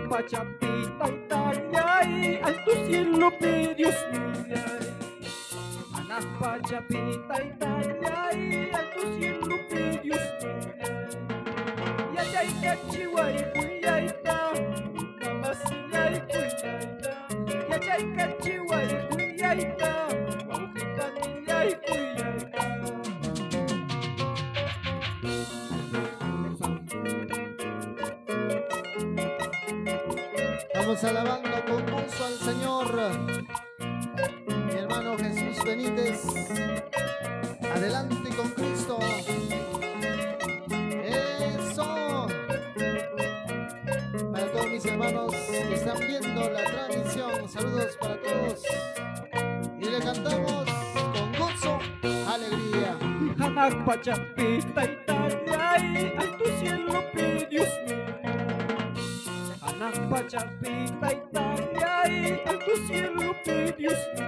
pachapita itayay, alto cielo pe Dios mío. Anak pachapita itayay, alto cielo pe Dios mío. Yayay kachiway kuyaita, kamasiyay kuyaita. Yayay kachiway kuyaita, maukikaniyay kuyaita. Vamos alabando con gozo al Señor. Mi hermano Jesús Benítez, adelante con Cristo. Eso. Para todos mis hermanos que están viendo la transmisión, saludos para todos. Y le cantamos con gozo, alegría. Anak pachapita itayay, alto cielo pe Dios mío. Anak pachapita itayay, alto cielo pe Dios mío.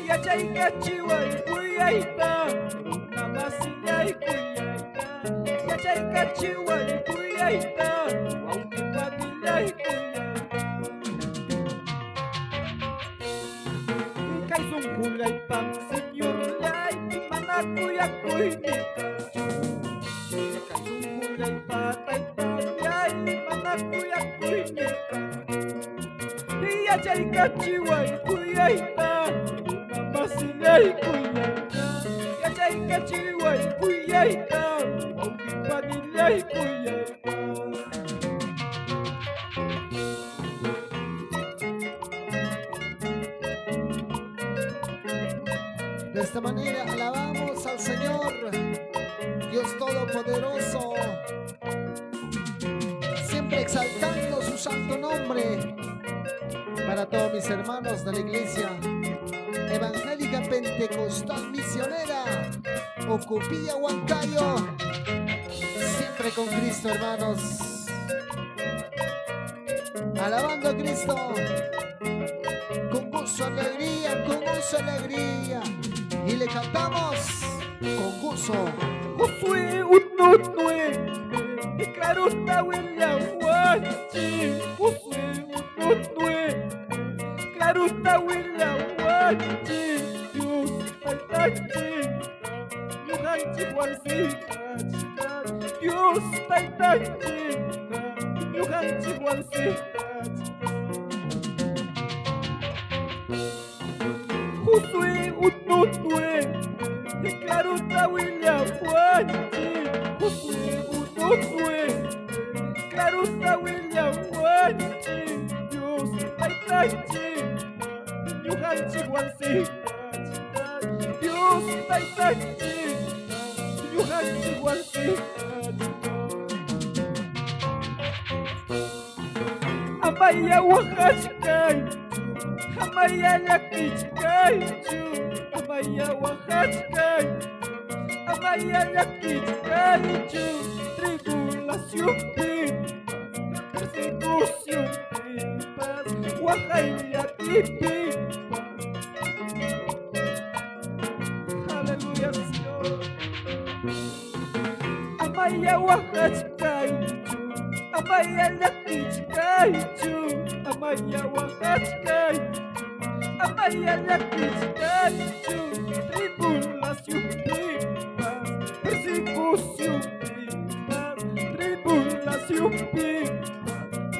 Yayay kachiway kuyaita, kamasiyay kuyaita. Yayay kachiway kuyaita, maukikaniyay kuyaita. Kay sungkulay pang Senyor yay, manakuyak ko'y nikacho. Kay sungkulay patay tayay, manakuyak ko'y nikacho. Yayay kachiway kuyaita, kamasiyay kuyaita. Yayay kachiway kuyaita, maukikaniyay kuyaita. De esta manera alabamos al Señor, Dios Todopoderoso, siempre exaltando su santo nombre. Para todos mis hermanos de la Iglesia Evangélica Pentecostal Misionera Ocupilla Huancayo, siempre con Cristo, hermanos, alabando a Cristo con gozo, alegría, y le cantamos con gozo. Josué unotue, claro está William Wachi. Josué unotue, claro está William Wachi. Dios taitachi, yuhanchi Juancita. Dios taitachi, yuhanchi Juancita. Josué unotue, claro está William Wachi. Josué unotue, claro está William Wachi. Dios taitachi, yuhanchi Juancita. Dios taitachi, yuhanchi Juancita. Amaya Oaxaca, Amaya Yaquichcaichu, Amaya Oaxaca, Amaya Yaquichcaichu. Tribulación pipa, persecución pipa, Oaxaca pipa. Aleluya, Señor. Amaya Oaxaca, Amaya Yaquichcaichu, Amaya Oaxaca, Amaya Yaquichcaichu. Tribulación pipa, persecución pipa, tribulación pipa,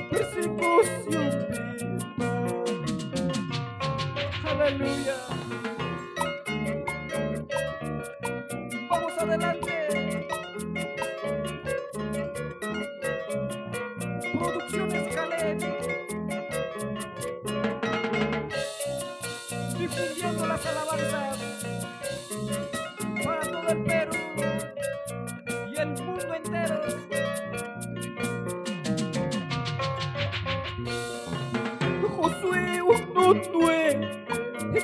persecución pipa. Aleluya. Vamos adelante. Producciones Caleb, difundiendo las alabanzas para todo el Perú y el mundo entero. Josué unotue,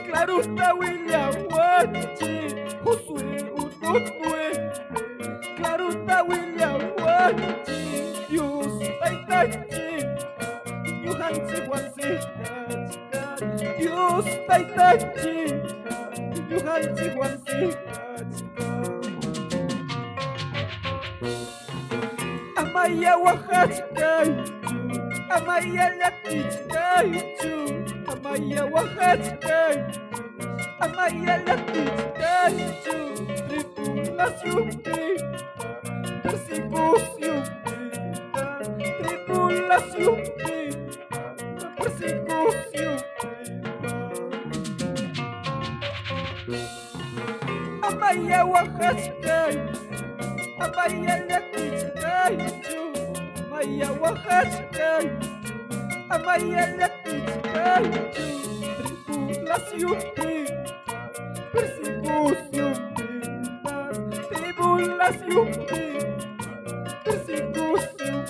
claro está William Wachi. Josué unotue, claro está William Wachi. Dios taitachi, yuhanchi Juancita. Dios taitachi, yuhanchi Juancita. Amaya Oaxaca, Amaya Lakichkaichu, Amaya Oaxaca, Amaya Lakichkaichu, tripulación persecución, tripulación persecución. Amaya Oaxaca, Amaya Lakichkaichu, Amaya Oaxaca, Amaya Lakichkaichu, tripulación persecución, tribulación persecución.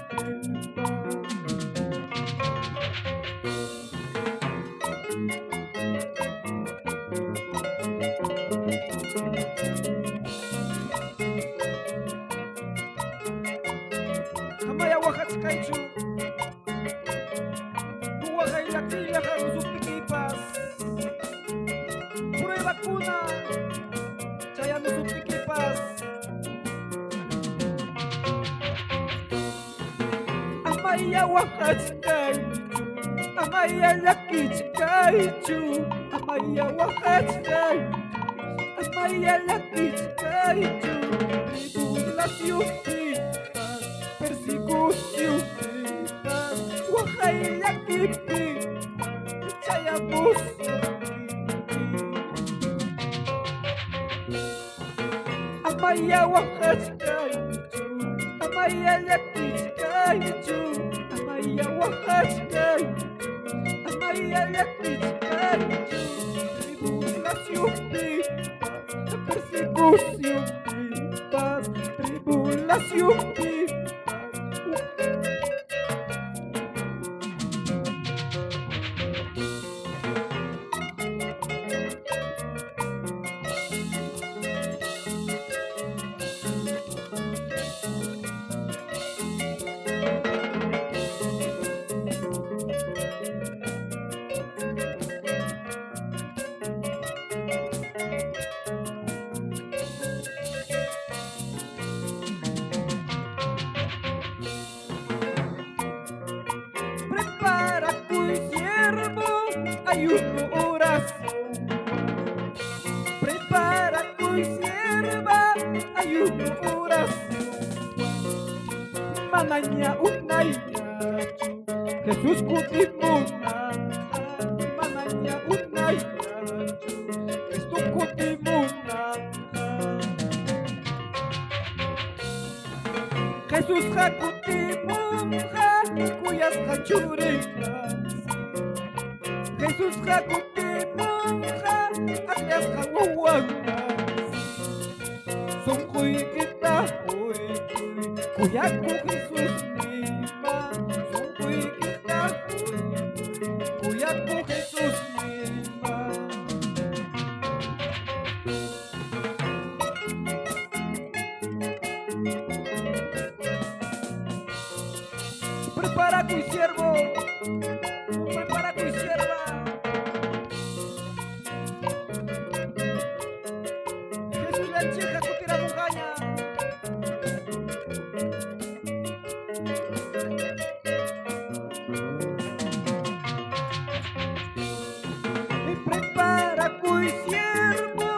Amaya Oaxaca, Oaxaca, Subtiquipas, prueba cuna, Chayano Subtiquipas. Amaya Oaxaca, Amaya Lakichkaichu, Amaya Oaxaca, Amaya Lakichkaichu, tribulación persecución, Oaxaca Kipi, Chayabus. Amaya Oaxaca, Amaya Lakichkaichu, Amaya Oaxaca, Amaya Lakichkaichu, tribulación persecución, tribulación. Prepara tu siervo, ayuno, oración. Prepara tu sierva, ayuno, oración. Manaña unayachu, Jesús kutimuna. Manaña unayachu, Cristo kutimuna. Jesús hakutimunja, cuyas hachurinas. Jesús hakutimunja, alias hawawangas. Son huiquita, cuyaco Jesús mima. Son huiquita, cuyaco Jesús mima. Prepara tu siervo, prepara tu sierva. Jesús la chica tu tira montaña. Y prepara tu siervo,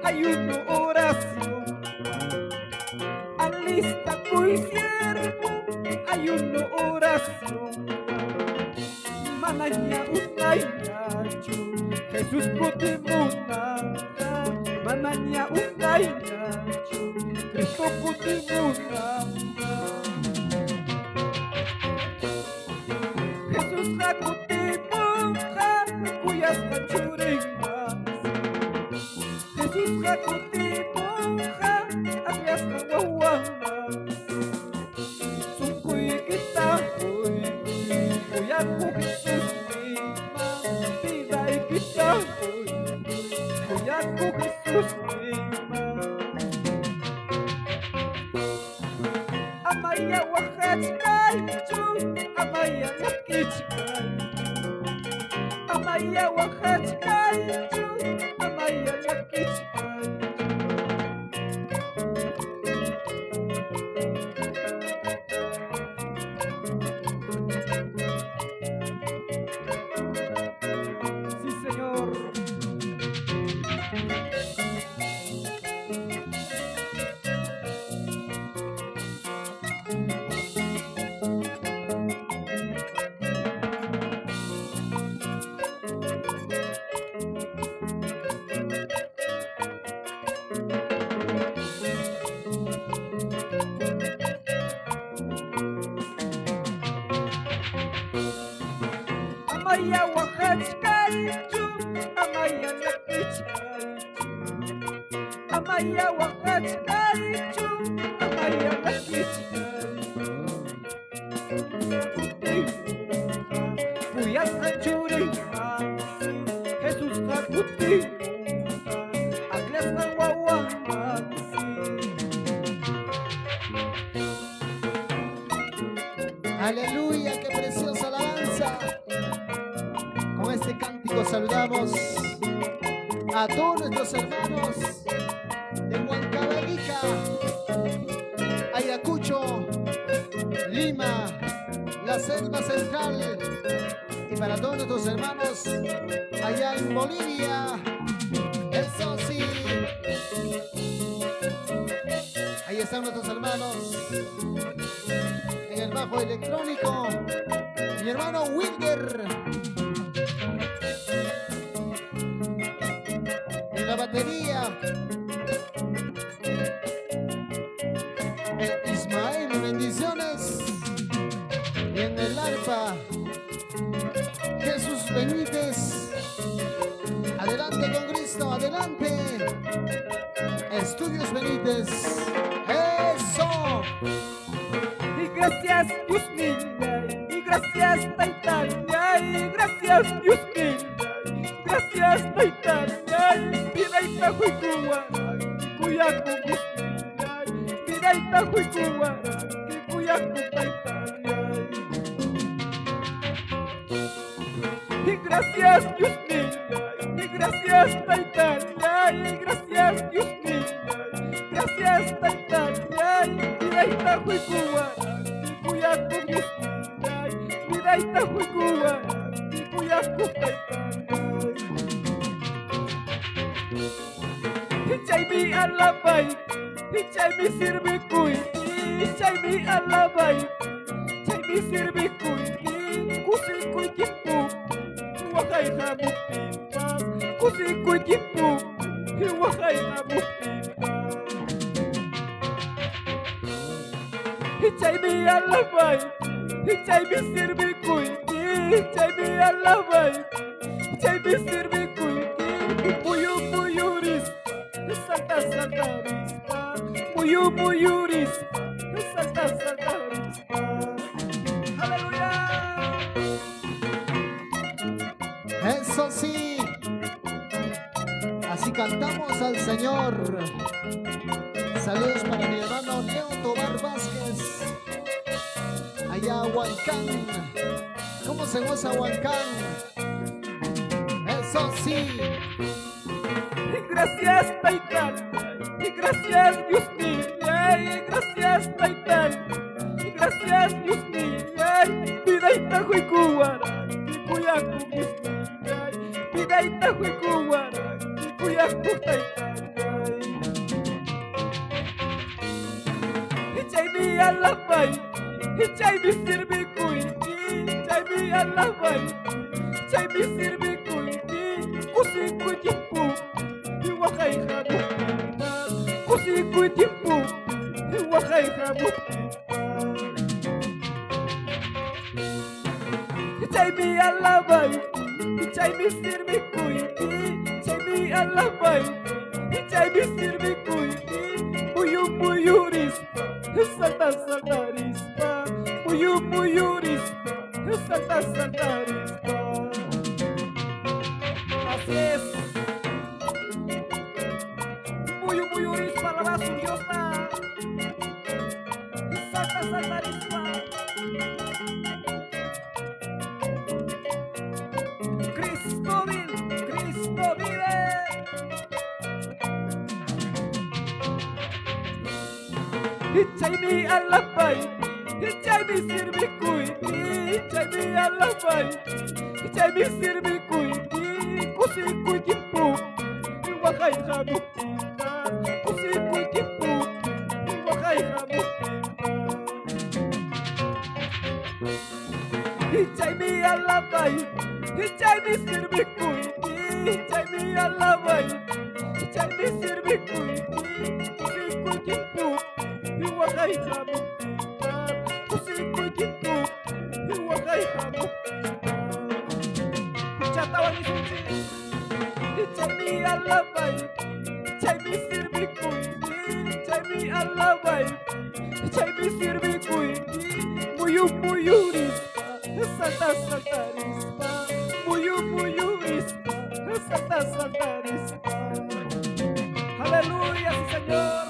ayuno, oración. Alista tu siervo, ayuno, oración. Manaña unayachu, Jesús kutimuna. Manaña unayachu, Cristo kutimuna. Jesús hakutimunja, cuyas hachurinas. Jesús hakutimunja, alias hawawangas. Son huiquita, cuyaco Jesús mima. Vida y quita, cuyaco Jesús mima. Amaya Oaxaca, Amaya Lakichkaichu, Amaya Oaxaca, Amaya Lakichkaichu. Amaya wakachkaichu, amaya lakichkaichu. Amaya wakachkaichu, amaya lakichkaichu. Puyas kanchurinha, Jesus kakutinha, agles nangwawangasi. Aleluya, qué preciosa alabanza. Con este cántico saludamos a todos nuestros hermanos de Huancavelica, Ayacucho, Lima, la selva central, y para todos nuestros hermanos allá en Bolivia. Eso sí, ahí están nuestros hermanos en el bajo electrónico, mi hermano Wilder en la batería, el Ismael, bendiciones, y en el arpa Jesús Benítez. Adelante con Cristo, adelante Estudios Benítez. Eso. Y gracias Dios mío, y gracias Taitania, y gracias Dios mío, gracias Taitania, mira Itajuicuara, Cuyaco Gusmina, mira Itajuicuara, Cuyaco Taitania. Y gracias Dios mío, y gracias Taitania, y gracias Dios mío, gracias Taitania, mira Itajuicuara, Cuyaco Gusmina, mira Itajuicuara, Cuyaco Taitania. Chaymi alabay, chaymi sirve kuy, chaymi alabay, chaymi sirve kuy, kusi kuy kipu, wakay hamupimpa, kusi kuy kipu, wakay hamupimpa. Chaymi alabay, chaymi sirve kuy, chaymi alabay, chaymi sirve kuy, puyo puyuris. Salta, salta, rispa, muyu, muyu, rispa, salta, salta, rispa. Aleluya. Eso sí, así cantamos al Señor. Saludos para mi hermano Leo Tobar Vázquez, allá Huancán. ¿Cómo se goza Huancán? Eso sí. Gracias Taitán, y gracias Dios mío, y gracias Taitán, y gracias Dios mío, vida Itajuicuara, y Cuyaco Gusmina, vida Itajuicuara, y Cuyaco Taitán. Y chaymi alabay, y chaymi sirve kuy, y chaymi alabay, chaymi sirve kuy, kusi kuy kipu. Wakay hamupimpa, kusi kuy tiempo, wakay hamupimpa. Chaymi alabay, chaymi sirve kuy, chaymi alabay, chaymi sirve kuy, muyu muyu rispa, salta salta rispa, muyu muyu rispa, salta salta rispa. Así es. Muyu muyu rispa la va su diosa. Salta salta rispa. Cristo vive, Cristo vive. Chaymi alabay, chaymi sirve kuy, chaymi alabay, chaymi sirve kuy, kusi kuy kipu, wakay hamukita kusikoy kiputi wakay hamukita Hichay mi alabay Hichay mi sirbikuiti Hichay mi alabay Hichay mi sirbikuiti kusikoy kiputi wakay hamukita kusikoy kiputi wakay hamukita Chatawan ni Susi Hichay mi alabay Hichay mi sirbikuiti Hichay mi alabay Hichay mi sirbikuiti Muyu muyu rispa Santa Santa rispa Muyu muyu rispa Santa Santa rispa Aleluya sí Señor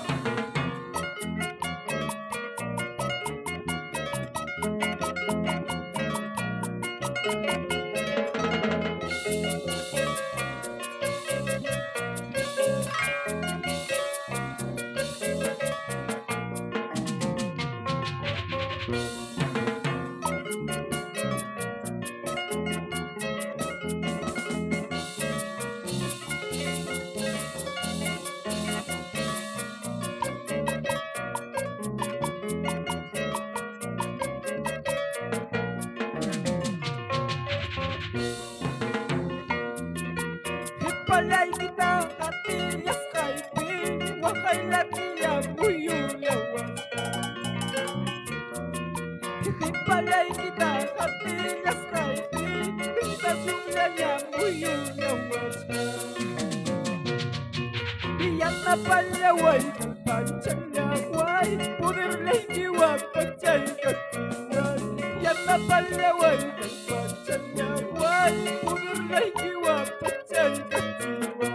Hipalay kita katiyas kaibig Wakay latiya muyu lawas Hipalay kita katiyas kaibig Kita sumlaya muyu lawas Iyan na palyaway Kalpanchan laway Pudir lahiwa Panchay katiway Iyan na palyaway Kalpanchan laway Pudir lahiwa Panchay katiway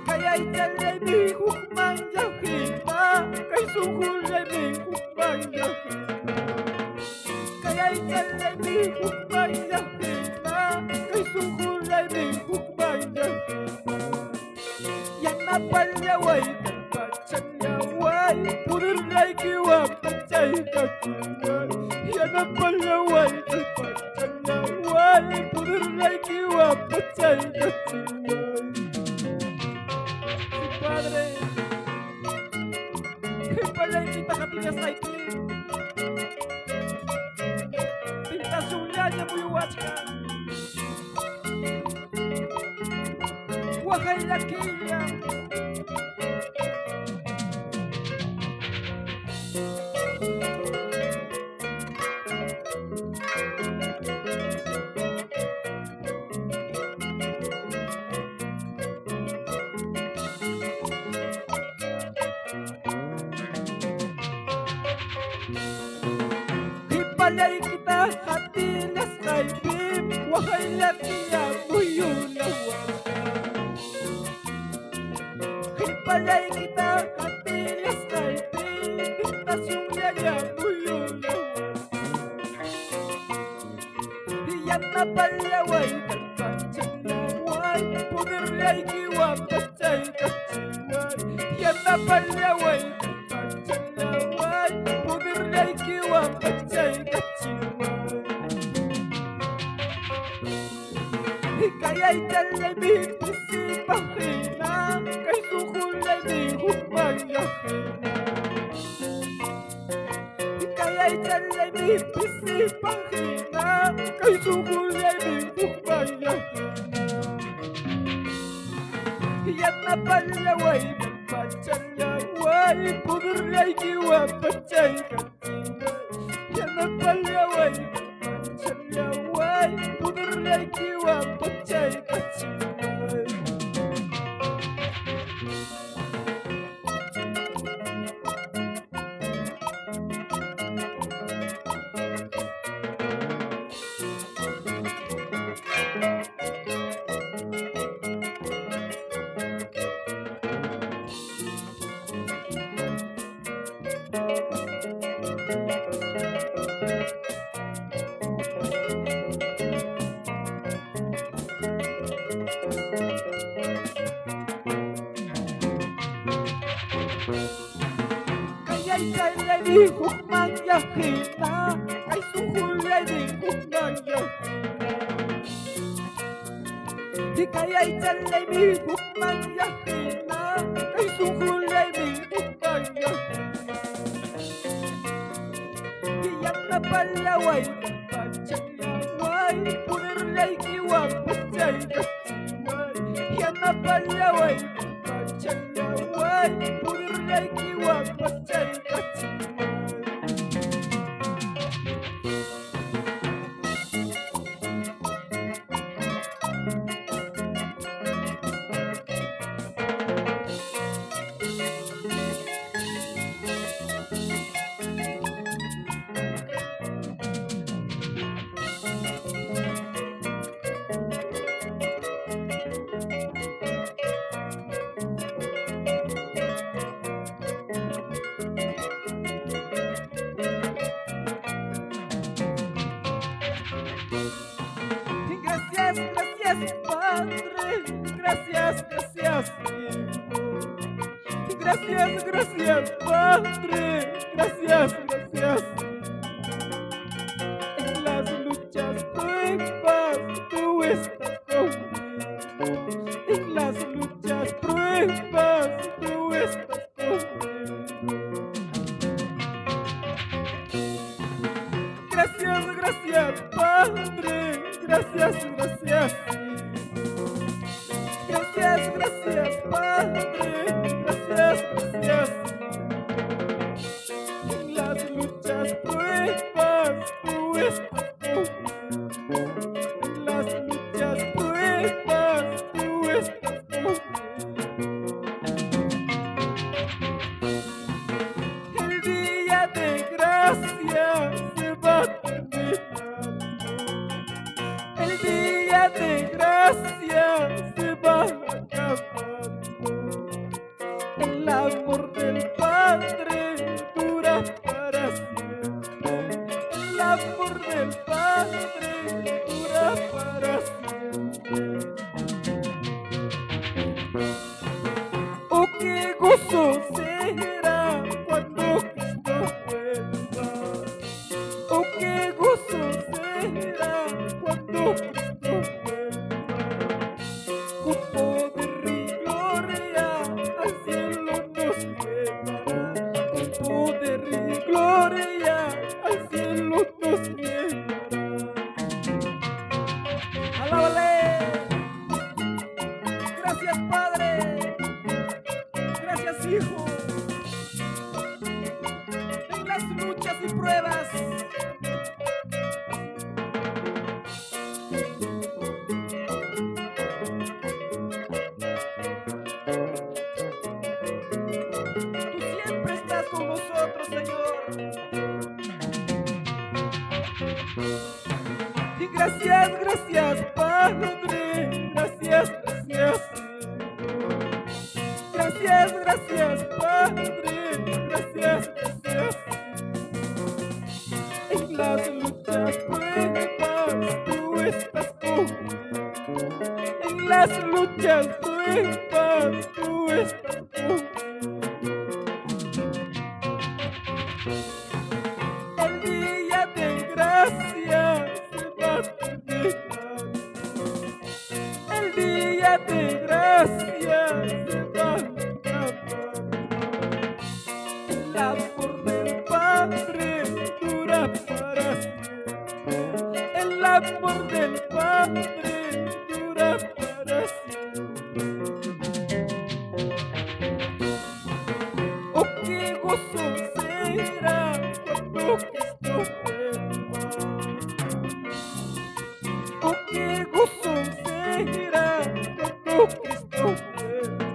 Kaya'y talay mi hukmang yakita Kay sukulay mi hukmang yakita Kaya'y talay mi hukmang yakita Kay sukulay mi hukmang yakita Yang napalyaway Kalpanchan laway Pudir lahiwa Panchay katiway Yang napalyaway Kalpanchan laway Pudir lahiwa Panchay katiway Padre, hipalay kita katigas kaiti Tinta sulyanya muyuwachka Wakay lakiya Hipalay kita katilas kaibib Wakay latiya muyu lawas Hipalay kita katilas kaibib Kita sumlaya muyu lawas Iyan na palyaway Kalpanchan laway Pudir lahiwa Panchay katiway Iyan na palyaway Kalpanchan laway Pudir lahiwa Panchay katiway Kaya'y talay mi pisipahina Kay sukulay mi hukmang yakina Kaya'y talay mi pisipahina Kay sukulay mi hukmang yakina Iyan na palyaway Kalpanchan laway Pudir lahiwa Panchay katiway Iyan na palyaway Kalpanchan laway Pudir lahiwa Panchay katiway Kaya'y di hukmang yakina Ay suhulay di hukmang yakina Di kaya'y tsalay mi bukman yakina Ay sungkulay mi bukman yakina Iyak na palaway Pachalaway Punirlay kiwang Pachay kachiway Iyak na palaway Pachalaway Punirlay kiwang Pachay kachiway Gracias, gracias, Padre. Gracias, gracias. En las luchas, pruebas, tú estás conmigo. En las luchas, pruebas, tú estás conmigo. Gracias, gracias, Padre. Gracias, gracias. Gracias, gracias, Padre. Gracias, gracias. En las luchas, pruebas, tú estás conmigo. En las luchas, pruebas, tú estás conmigo. El día de gracia se va terminando. El día de gracia se va acabando. El amor del Padre dura para siempre. El amor del Padre dura para siempre. Oh, qué gozo será cuando Cristo vuelva. Oh, qué gozo será cuando Cristo vuelva. Con poder y gloria al cielo nos llevará. Con poder y gloria al cielo nos llevará. ¡Alábale! Gracias, Padre. Gracias, Hijo. En las luchas y pruebas. Tú siempre estás con nosotros, Señor. Y gracias, gracias, Padre. Gracias, gracias. Gracias, gracias, Padre. Gracias, gracias. En las luchas, pruebas, tú estás conmigo. En las luchas, pruebas, tú estás conmigo. El día de gracia se va terminando. El día de gracia se va acabando. El amor del Padre dura para siempre. El amor del Padre dura para siempre. Oh, qué gozo será cuando Cristo vuelva. Oh, qué gozo será cuando Cristo vuelva.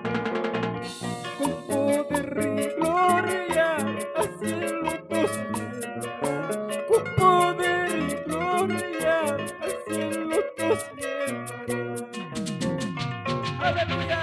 Con poder y gloria al cielo nos llevará. Con poder y gloria al cielo nos llevará. ¡Aleluya!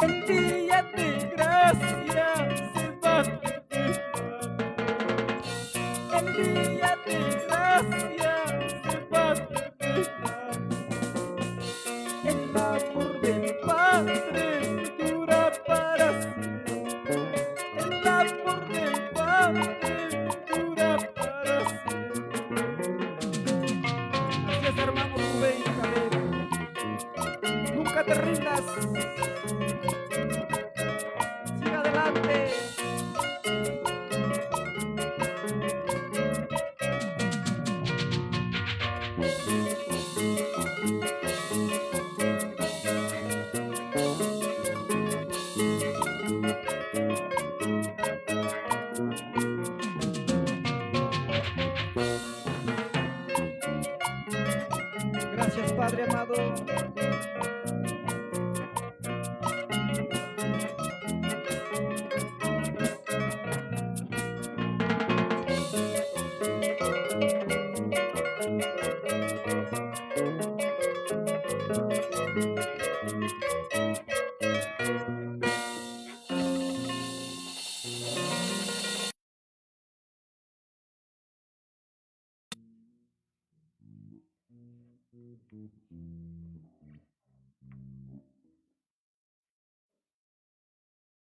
El día de gracia se va a terminar. El día de gracia se va a terminar. El amor del Padre dura para siempre. El amor del Padre dura para siempre. Gracias, hermano Rubén Isabel. Nunca te rindas. Sigue adelante. Gracias, Padre amado.